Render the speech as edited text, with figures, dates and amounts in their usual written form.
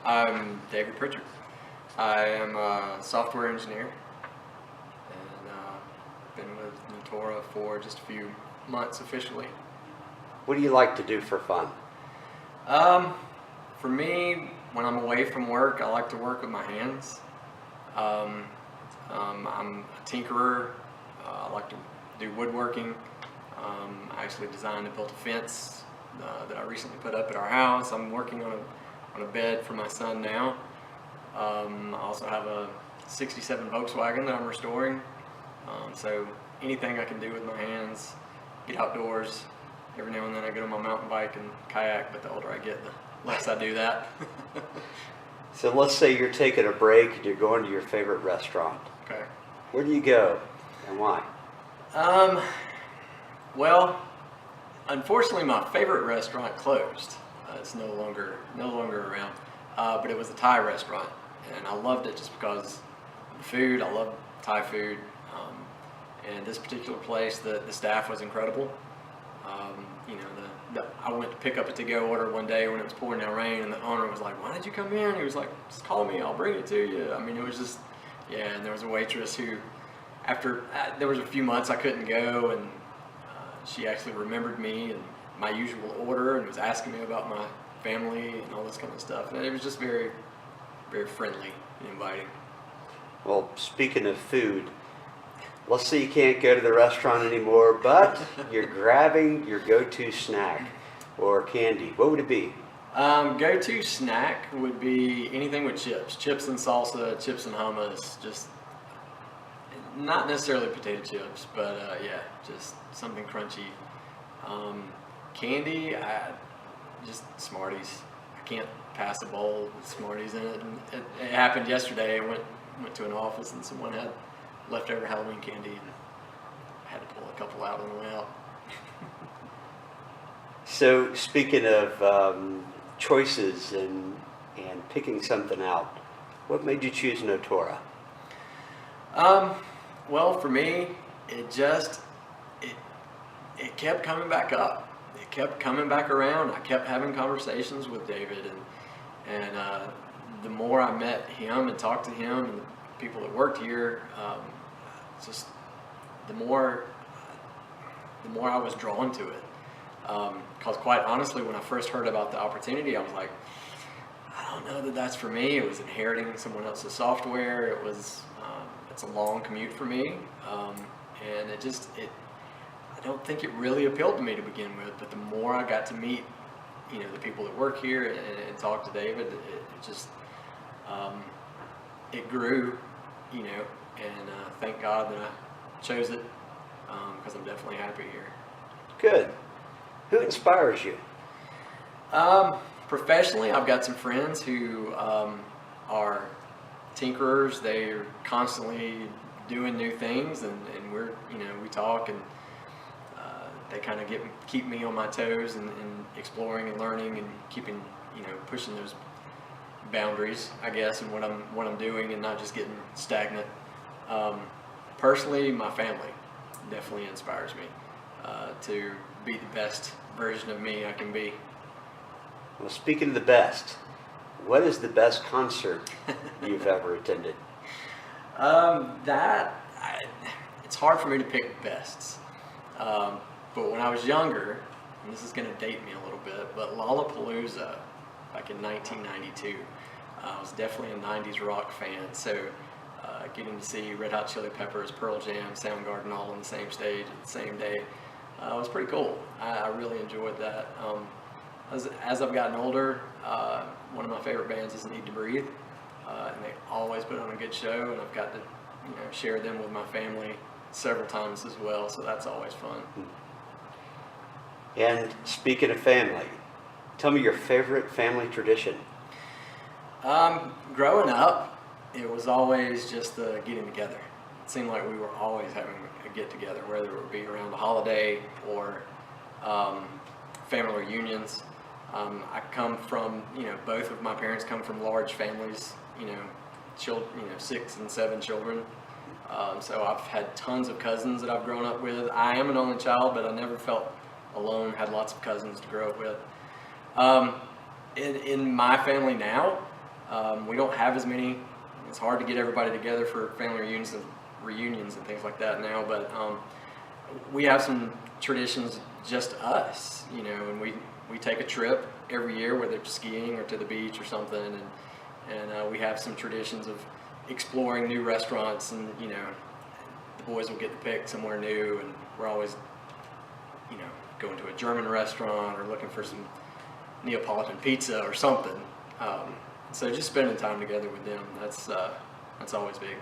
I'm David Pritchard. I am a software engineer and been with Natura for just a few months officially. What do you like to do for fun? For me, when I'm away from work, I like to work with my hands. I'm a tinkerer. I like to do woodworking. I actually designed and built a fence that I recently put up at our house. I'm working on a bed for my son now. I also have a 67 Volkswagen that I'm restoring. So anything I can do with my hands, get outdoors. Every now and then I get on my mountain bike and kayak, but the older I get, the less I do that. So let's say you're taking a break and you're going to your favorite restaurant. Okay. Where do you go and why? Well, unfortunately, my favorite restaurant closed. It's no longer around. But it was a Thai restaurant, and I loved it just because of the food. I love Thai food, and this particular place, the staff was incredible. I went to pick up a to-go order one day when it was pouring down rain, and the owner was like, "Why did you come in?" He was like, "Just call me, I'll bring it to you." I mean, it was just, yeah. And there was a waitress who, after there was a few months I couldn't go, and she actually remembered me and my usual order, and was asking me about my family and all this kind of stuff. And it was just very, very friendly and inviting. Well, speaking of food, let's say you can't go to the restaurant anymore, but you're grabbing your go-to snack or candy. What would it be? Go-to snack would be anything with chips and salsa, chips and hummus. Just not necessarily potato chips, but yeah, just something crunchy. Candy, just Smarties. I can't pass a bowl with Smarties in it. And it happened yesterday. I went to an office and someone had leftover Halloween candy, and I had to pull a couple out on the way out. So speaking of choices and picking something out, what made you choose Notora? Well, for me, it kept coming back up. It kept coming back around. I kept having conversations with David, and the more I met him and talked to him and the people that worked here, just the more I was drawn to it. Because quite honestly, when I first heard about the opportunity, I was like, I don't know that that's for me. It was inheriting someone else's software. It's a long commute for me, and I don't think it really appealed to me to begin with. But the more I got to meet, the people that work here and talk to David, it just it grew, and thank God that I chose it, because I'm definitely happy here. Good. Who inspires you? Professionally, I've got some friends who are tinkerers. They're constantly doing new things, and we talk, and they kind of keep me on my toes and exploring and learning and keeping, pushing those boundaries, I guess, and what I'm doing, and not just getting stagnant. Personally, my family definitely inspires me to be the best version of me I can be. Well, speaking of the best, what is the best concert you've ever attended? It's hard for me to pick bests. But when I was younger, and this is going to date me a little bit, but Lollapalooza, back in 1992, I was definitely a 90s rock fan. So getting to see Red Hot Chili Peppers, Pearl Jam, Soundgarden all on the same stage at the same day was pretty cool. I really enjoyed that. As I've gotten older, one of my favorite bands is Need to Breathe, and they always put on a good show, and I've got to share them with my family several times as well, so that's always fun. And speaking of family, tell me your favorite family tradition. Growing up, it was always just the getting together. It seemed like we were always having a get together, whether it would be around a holiday or family reunions. I come from, both of my parents come from large families, children, 6 and 7 children. So I've had tons of cousins that I've grown up with. I am an only child, but I never felt alone, had lots of cousins to grow up with. In my family now, We don't have as many. It's hard to get everybody together for family reunions and things like that now, but we have some traditions, just us, you know, and we take a trip every year, whether it's skiing or to the beach or something, and we have some traditions of exploring new restaurants, and you know, the boys will get to pick somewhere new, and we're always, you know, going to a German restaurant or looking for some Neapolitan pizza or something. So just spending time together with them, that's always big.